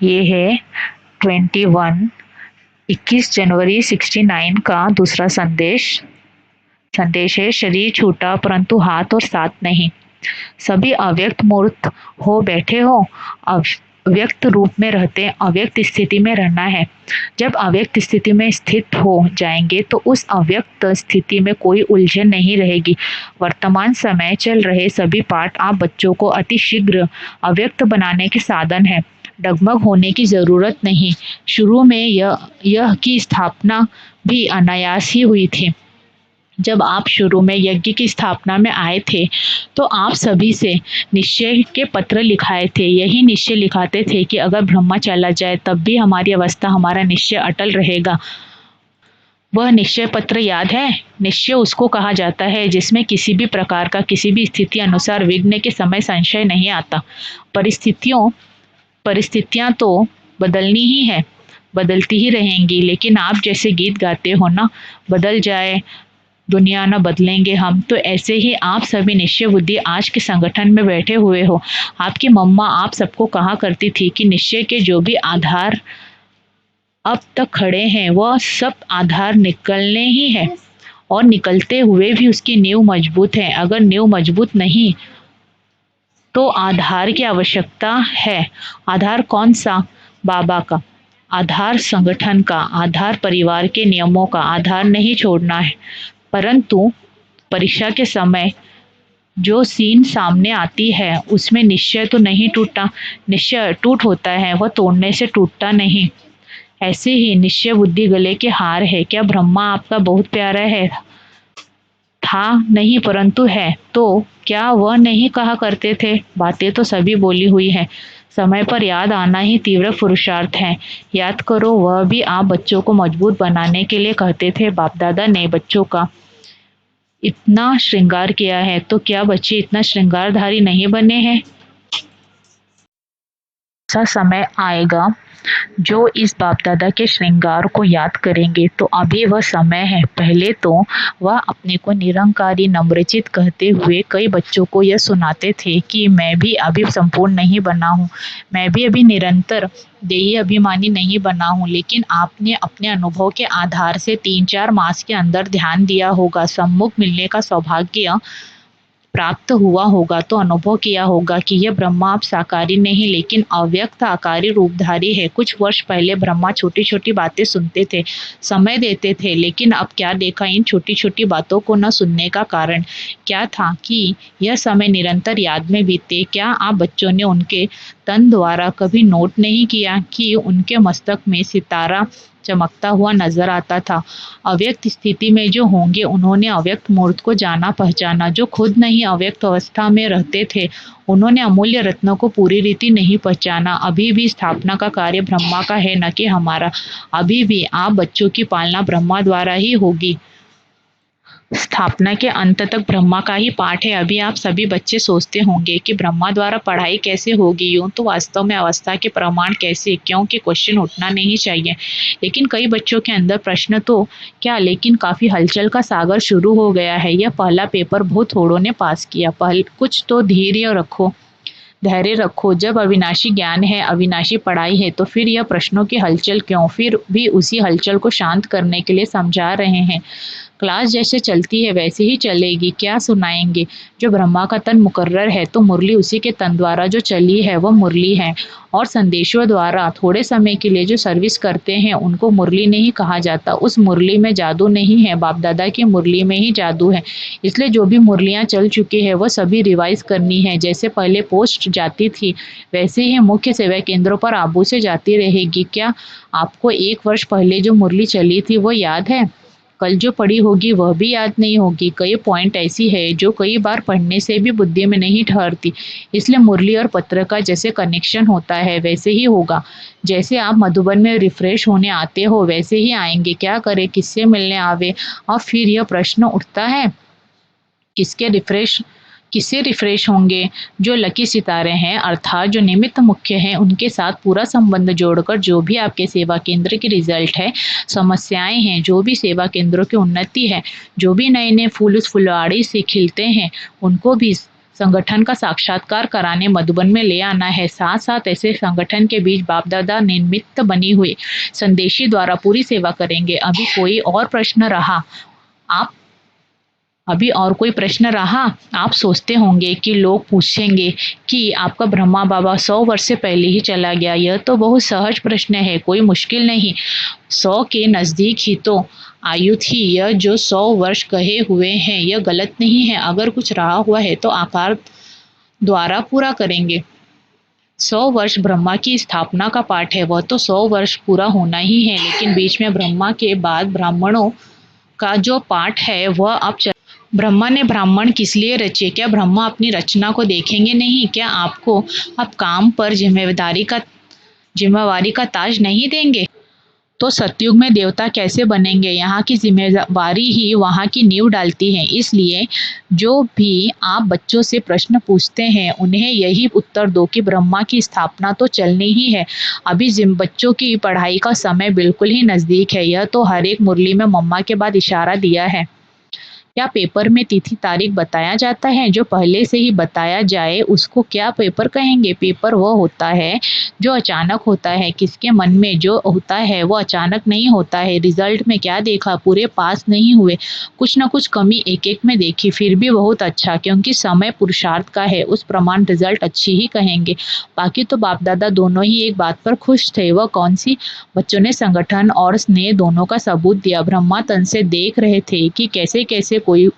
ये है 21 जनवरी 69 का दूसरा संदेश। संदेश है, शरीर छूटा परंतु हाथ और साथ नहीं। सभी अव्यक्त मूर्त हो बैठे हो, अव्यक्त रूप में रहते, अव्यक्त स्थिति में रहना है। जब अव्यक्त स्थिति में स्थित हो जाएंगे तो उस अव्यक्त स्थिति में कोई उलझन नहीं रहेगी। वर्तमान समय चल रहे सभी पाठ आप बच्चों को अति शीघ्र अव्यक्त बनाने के साधन है। डगमग होने की जरूरत नहीं। शुरू में यह की स्थापना भी अनायास ही हुई थी। जब आप शुरू में यज्ञ की स्थापना में आए थे तो आप सभी से निश्चय के पत्र लिखाए थे। यही निश्चय लिखाते थे कि अगर ब्रह्मा चला जाए तब भी हमारी अवस्था, हमारा निश्चय अटल रहेगा। वह निश्चय पत्र याद है? निश्चय उसको कहा जाता है जिसमें किसी भी प्रकार का, किसी भी स्थिति अनुसार विघ्न के समय संशय नहीं आता। परिस्थितियां तो बदलनी ही है, बदलती ही रहेंगी, लेकिन आप जैसे गीत गाते हो ना, बदल जाए दुनिया न बदलेंगे हम, तो ऐसे ही आप सभी निश्चय बुद्धि आज के संगठन में बैठे हुए हो। आपकी मम्मा आप सबको कहा करती थी कि निश्चय के जो भी आधार अब तक खड़े हैं वह सब आधार निकलने ही है, और निकलते हुए भी उसकी नींव मजबूत है। अगर नींव मजबूत नहीं तो आधार की आवश्यकता है। आधार कौन सा? बाबा का आधार, संगठन का आधार, परिवार के नियमों का आधार नहीं छोड़ना है। परंतु परीक्षा के समय जो सीन सामने आती है उसमें निश्चय तो नहीं टूटा, निश्चय टूट होता है, वह तोड़ने से टूटता नहीं। ऐसे ही निश्चय बुद्धि गले के हार है। क्या ब्रह्मा आपका बहुत प्यारा है? था नहीं परंतु है। तो क्या वह नहीं कहा करते थे? बातें तो सभी बोली हुई है, समय पर याद आना ही तीव्र पुरुषार्थ है। याद करो, वह भी आप बच्चों को मजबूत बनाने के लिए कहते थे। बाप दादा ने बच्चों का इतना श्रृंगार किया है, तो क्या बच्चे इतना श्रृंगारधारी नहीं बने हैं? ऐसा समय आएगा जो इस बाप दादा के श्रृंगार को याद करेंगे, तो अभी वह समय है। पहले तो वह अपने को निरंकारी नम्रचित कहते हुए कई बच्चों को यह सुनाते थे कि मैं भी अभी संपूर्ण नहीं बना हूँ, मैं भी अभी निरंतर देही अभिमानी नहीं बना हूँ। लेकिन आपने अपने अनुभव के आधार से 3-4 मास के अंदर ध्यान दिया होगा, सम्मुख मिलने का सौभाग्य प्राप्त हुआ होगा, तो अनुभव किया होगा कि यह ब्रह्मा अब साकारी नहीं लेकिन अव्यक्त आकारी रूपधारी है। कुछ वर्ष पहले ब्रह्मा छोटी छोटी बातें सुनते थे, समय देते थे, लेकिन अब क्या देखा, इन छोटी छोटी बातों को न सुनने का कारण क्या था कि यह समय निरंतर याद में बीते। क्या आप बच्चों ने उनके तन द्वारा कभी नोट नहीं किया कि उनके मस्तक में सितारा चमकता हुआ नजर आता था? अव्यक्त स्थिति में जो होंगे उन्होंने अव्यक्त मूर्त को जाना पहचाना। जो खुद नहीं अव्यक्त अवस्था में रहते थे उन्होंने अमूल्य रत्नों को पूरी रीति नहीं पहचाना। अभी भी स्थापना का कार्य ब्रह्मा का है, न कि हमारा। अभी भी आप बच्चों की पालना ब्रह्मा द्वारा ही होगी। स्थापना के अंत तक ब्रह्मा का ही पाठ है। अभी आप सभी बच्चे सोचते होंगे कि ब्रह्मा द्वारा पढ़ाई कैसे होगी, यूं तो वास्तव में अवस्था के प्रमाण कैसे, क्योंकि क्वेश्चन उठना नहीं चाहिए। लेकिन कई बच्चों के अंदर प्रश्न तो क्या, लेकिन काफी हलचल का सागर शुरू हो गया है। यह पहला पेपर बहुत थोड़ों ने पास किया। कुछ तो धैर्य रखो। जब अविनाशी ज्ञान है, अविनाशी पढ़ाई है, तो फिर यह प्रश्नों की हलचल क्यों? फिर भी उसी हलचल को शांत करने के लिए समझा रहे हैं। क्लास जैसे चलती है वैसे ही चलेगी। क्या सुनाएंगे? जो ब्रह्मा का तन मुकर्रर है, तो मुरली उसी के तन द्वारा जो चली है वह मुरली है। और संदेशों द्वारा थोड़े समय के लिए जो सर्विस करते हैं उनको मुरली नहीं कहा जाता। उस मुरली में जादू नहीं है, बाप दादा की मुरली में ही जादू है। इसलिए जो भी मुरलियाँ चल चुकी है वह सभी रिवाइज करनी है। जैसे पहले पोस्ट जाती थी वैसे ही मुख्य सेवा केंद्रों पर आबू से जाती रहेगी। क्या आपको 1 वर्ष पहले जो मुरली चली थी वो याद है? कल जो पढ़ी होगी वह भी याद नहीं होगी। कई पॉइंट ऐसी है जो कई बार पढ़ने से भी बुद्धि में नहीं ठहरती। इसलिए मुरली और पत्र का जैसे कनेक्शन होता है वैसे ही होगा। जैसे आप मधुबन में रिफ्रेश होने आते हो वैसे ही आएंगे। क्या करें, किससे मिलने आवे? और फिर यह प्रश्न उठता है, किससे रिफ्रेश होंगे? जो लकी सितारे हैं, अर्थात जो निमित्त मुख्य हैं, उनके साथ पूरा संबंध जोड़कर जो भी आपके सेवा केंद्र की रिजल्ट है, समस्याएं हैं, जो भी सेवा केंद्रों की उन्नति है, जो भी नए नए फूल उस फुलवाड़ी से खिलते हैं, उनको भी संगठन का साक्षात्कार कराने मधुबन में ले आना है। साथ साथ ऐसे संगठन के बीच बाप दादा निमित्त बनी हुई संदेशी द्वारा पूरी सेवा करेंगे। अभी और कोई प्रश्न रहा? आप सोचते होंगे कि लोग पूछेंगे कि आपका ब्रह्मा बाबा 100 वर्ष से पहले ही चला गया। यह तो बहुत सहज प्रश्न है, कोई मुश्किल नहीं। 100 के नज़दीक ही तो आयु थी। यह जो 100 वर्ष कहे हुए हैं यह गलत नहीं है। अगर कुछ रहा हुआ है तो आकार द्वारा पूरा करेंगे। 100 वर्ष ब्रह्मा की स्थापना का पाठ है, वह तो 100 वर्ष पूरा होना ही है। लेकिन बीच में ब्रह्मा के बाद ब्राह्मणों का जो पाठ है वह अब ब्रह्मा ने ब्राह्मण किस लिए रचे? क्या ब्रह्मा अपनी रचना को देखेंगे नहीं? क्या आपको अब काम पर जिम्मेवारी का ताज नहीं देंगे? तो सतयुग में देवता कैसे बनेंगे? यहाँ की जिम्मेवारी ही वहाँ की नींव डालती है। इसलिए जो भी आप बच्चों से प्रश्न पूछते हैं उन्हें यही उत्तर दो कि ब्रह्मा की स्थापना तो चलनी ही है। अभी बच्चों की पढ़ाई का समय बिल्कुल ही नज़दीक है। यह तो हर एक मुरली में मम्मा के बाद इशारा दिया है। क्या पेपर में तिथि तारीख बताया जाता है? जो पहले से ही बताया जाए उसको क्या पेपर कहेंगे? पेपर वह होता है जो अचानक होता है। किसके मन में जो होता है वो अचानक नहीं होता है। रिजल्ट में क्या देखा? पूरे पास नहीं हुए, कुछ न कुछ कमी एक एक में देखी, फिर भी बहुत अच्छा, क्योंकि समय पुरुषार्थ का है, उस प्रमाण रिजल्ट अच्छी ही कहेंगे। बाकी तो बाप दादा दोनों ही एक बात पर खुश थे। वह कौन सी? बच्चों ने संगठन और स्नेह दोनों का सबूत दिया। ब्रह्मा तन से देख रहे थे कि कैसे कैसे कोई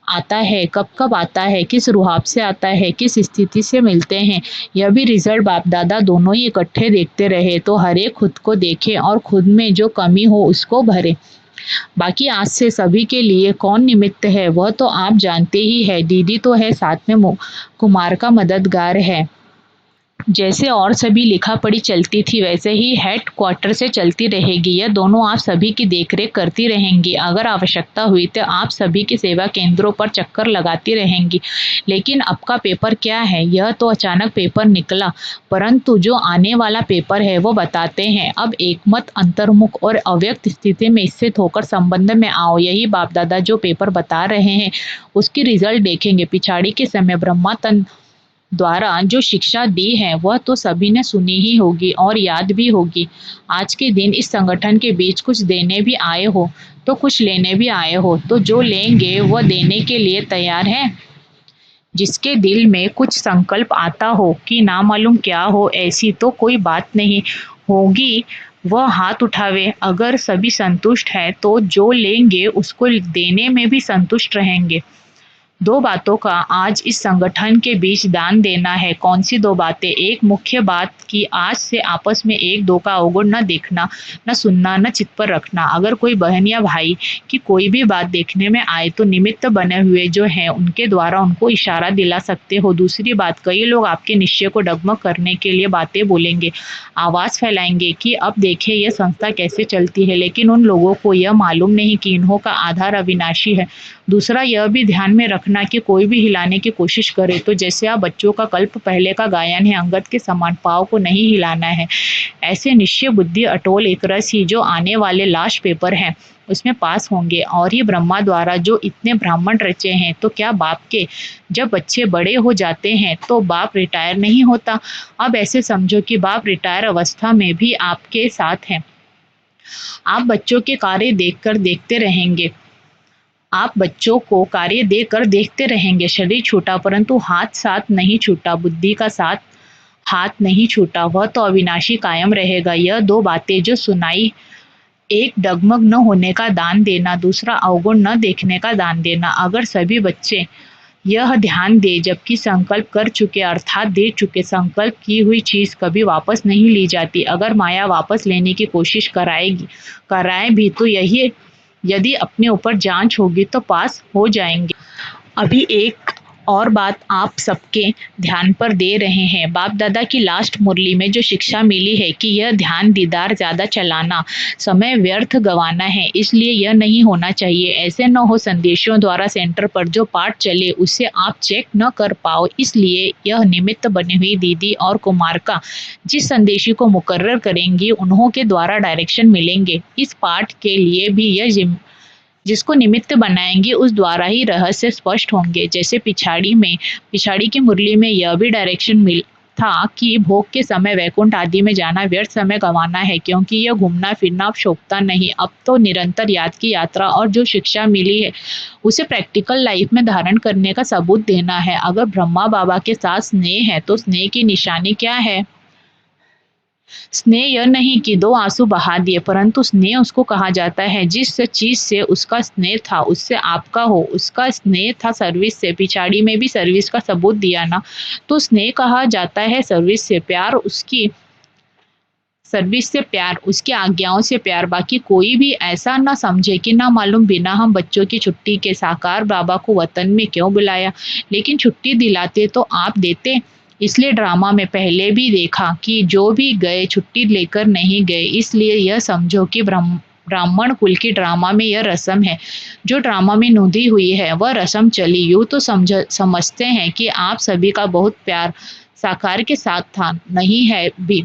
आता है, कब कब आता है, किस रुहाब से आता है, किस स्थिति से मिलते हैं। यह भी रिजल्ट बाप दादा दोनों ही इकट्ठे देखते रहे तो हर एक खुद को देखे और खुद में जो कमी हो उसको भरे। बाकी आज से सभी के लिए कौन निमित्त है वह तो आप जानते ही है। दीदी तो है, साथ में कुमार का मददगार है। जैसे और सभी लिखा पढ़ी चलती थी वैसे ही हेड क्वार्टर से चलती रहेगी। यह दोनों आप सभी की देखरेख करती रहेंगी। अगर आवश्यकता हुई तो आप सभी के सेवा केंद्रों पर चक्कर लगाती रहेंगी। लेकिन अब का पेपर क्या है? यह तो अचानक पेपर निकला, परंतु जो आने वाला पेपर है वो बताते हैं। अब एकमत, अंतर्मुख और अव्यक्त स्थिति में स्थित होकर संबंध में आओ। यही बाप दादा जो पेपर बता रहे हैं उसकी रिजल्ट देखेंगे। पिछाड़ी के समय ब्रह्मा तन द्वारा जो शिक्षा दी है वह तो सभी ने सुनी ही होगी और याद भी होगी। आज के दिन इस संगठन के बीच कुछ देने भी आए हो तो कुछ लेने भी आए हो, तो जो लेंगे वह देने के लिए तैयार है। जिसके दिल में कुछ संकल्प आता हो कि ना मालूम क्या हो, ऐसी तो कोई बात नहीं होगी, वह हाथ उठावे। अगर सभी संतुष्ट हैं तो जो लेंगे उसको देने में भी संतुष्ट रहेंगे। 2 बातों का आज इस संगठन के बीच दान देना है। कौन सी 2 बातें? एक मुख्य बात कि आज से आपस में एक दो का अवगुण न देखना, न सुनना, न चित्त पर रखना। अगर कोई बहन या भाई की कोई भी बात देखने में आए तो निमित्त बने हुए जो हैं उनके द्वारा उनको इशारा दिला सकते हो। दूसरी बात, कई लोग आपके निश्चय को डगमग करने के लिए बातें बोलेंगे, आवाज़ फैलाएंगे कि अब देखिए यह संस्था कैसे चलती है, लेकिन उन लोगों को यह मालूम नहीं कि इन्हों का आधार अविनाशी है। दूसरा, यह भी ध्यान में रखना कि कोई भी हिलाने की कोशिश करे तो जैसे आप बच्चों का कल्प पहले का गायन है, अंगद के समान पाँव को नहीं हिलाना है। ऐसे निश्चय बुद्धि अटोल एक रस ही जो आने वाले लास्ट पेपर हैं उसमें पास होंगे। और ही ब्रह्मा द्वारा जो इतने ब्राह्मण रचे हैं तो क्या बाप के जब बच्चे बड़े हो जाते हैं तो बाप रिटायर नहीं होता? अब ऐसे समझो कि बाप रिटायर अवस्था में भी आपके साथ हैं। आप बच्चों के कार्य देखकर देखते रहेंगे, आप बच्चों को कार्य देकर देखते रहेंगे। शरीर छूटा परंतु हाथ साथ नहीं छूटा, बुद्धि का साथ हाथ नहीं छूटा, वह तो अविनाशी कायम रहेगा। यह 2 बातें जो सुनाई, एक डगमग न होने का दान देना, दूसरा अवगुण न देखने का दान देना। अगर सभी बच्चे यह ध्यान दे जबकि संकल्प कर चुके अर्थात दे चुके, संकल्प की हुई चीज कभी वापस नहीं ली जाती। अगर माया वापस लेने की कोशिश कराए भी तो यही यदि अपने ऊपर जांच होगी तो पास हो जाएंगे। अभी एक और बात आप सबके ध्यान पर दे रहे हैं। बाप दादा की लास्ट मुरली में जो शिक्षा मिली है कि यह ध्यान दीदार ज़्यादा चलाना, समय व्यर्थ गंवाना है, इसलिए यह नहीं होना चाहिए। ऐसे न हो संदेशों द्वारा सेंटर पर जो पाठ चले उसे आप चेक न कर पाओ, इसलिए यह निमित्त बनी हुई दीदी और कुमार का जिस संदेशी को मुकर्रर करेंगी उन्हों के द्वारा डायरेक्शन मिलेंगे। इस पाठ के लिए भी यह जिसको निमित्त बनाएंगे उस द्वारा ही रहस्य स्पष्ट होंगे। जैसे पिछाड़ी की मुरली में यह भी डायरेक्शन मिल था कि भोग के समय वैकुंठ आदि में जाना व्यर्थ समय गंवाना है, क्योंकि यह घूमना फिरना अब शोभता नहीं। अब तो निरंतर याद की यात्रा और जो शिक्षा मिली है उसे प्रैक्टिकल लाइफ में धारण करने का सबूत देना है। अगर ब्रह्मा बाबा के साथ स्नेह है तो स्नेह की निशानी क्या है? स्नेह यह नहीं कि दो आंसू बहा दिए, परंतु स्नेह उसको कहा जाता है जिस चीज से उसका स्नेह था उससे आपका हो। उसका स्नेह था सर्विस से, पिछाड़ी में भी सर्विस का सबूत दिया ना, तो स्नेह कहा जाता है सर्विस से। प्यार उसकी आज्ञाओं से प्यार। बाकी कोई भी ऐसा ना समझे कि ना मालूम बिना हम बच्चों की छुट्टी के साकार बाबा को वतन में क्यों बुलाया, लेकिन छुट्टी दिलाते तो आप देते। इसलिए ड्रामा में पहले भी देखा कि जो भी गए छुट्टी लेकर नहीं गए। इसलिए यह समझो कि ब्राह्मण कुल की ड्रामा में यह रस्म है, जो ड्रामा में नोंधी हुई है वह रस्म चली। यूँ तो समझते हैं कि आप सभी का बहुत प्यार साकार के साथ था, नहीं है भी।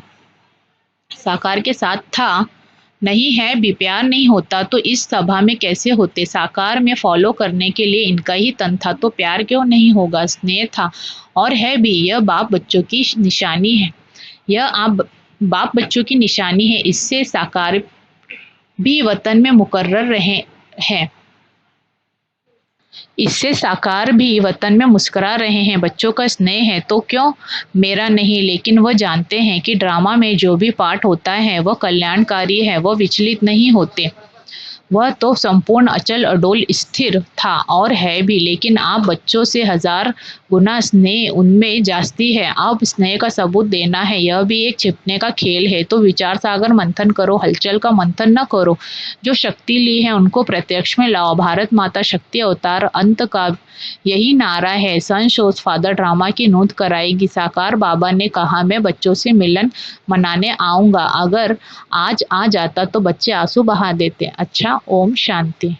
साकार के साथ था, नहीं है भी। प्यार नहीं होता तो इस सभा में कैसे होते? साकार में फॉलो करने के लिए इनका ही तन था, तो प्यार क्यों नहीं होगा? स्नेह था और है भी। यह बाप बच्चों की निशानी है। यह आप बाप बच्चों की निशानी है। इससे साकार भी वतन में मुकर्रर रहे हैं। इससे साकार भी वतन में मुस्कुरा रहे हैं। बच्चों का स्नेह है तो क्यों मेरा नहीं? लेकिन वह जानते हैं कि ड्रामा में जो भी पाठ होता है वह कल्याणकारी है, वह विचलित नहीं होते। वह तो संपूर्ण अचल अडोल स्थिर था और है भी। लेकिन आप बच्चों से 1000 गुना स्नेह उनमें जास्ती है। अब स्नेह का सबूत देना है, यह भी एक छिपने का खेल है। तो विचार सागर मंथन करो, हलचल का मंथन न करो। जो शक्ति ली है उनको प्रत्यक्ष में लाओ। भारत माता शक्ति अवतार अंत का यही नारा है। सन शोज फादर ड्रामा की नोंद कराएगी। साकार बाबा ने कहा मैं बच्चों से मिलन मनाने आऊंगा। अगर आज आ जाता तो बच्चे आंसू बहा देते। अच्छा, ओम शांति।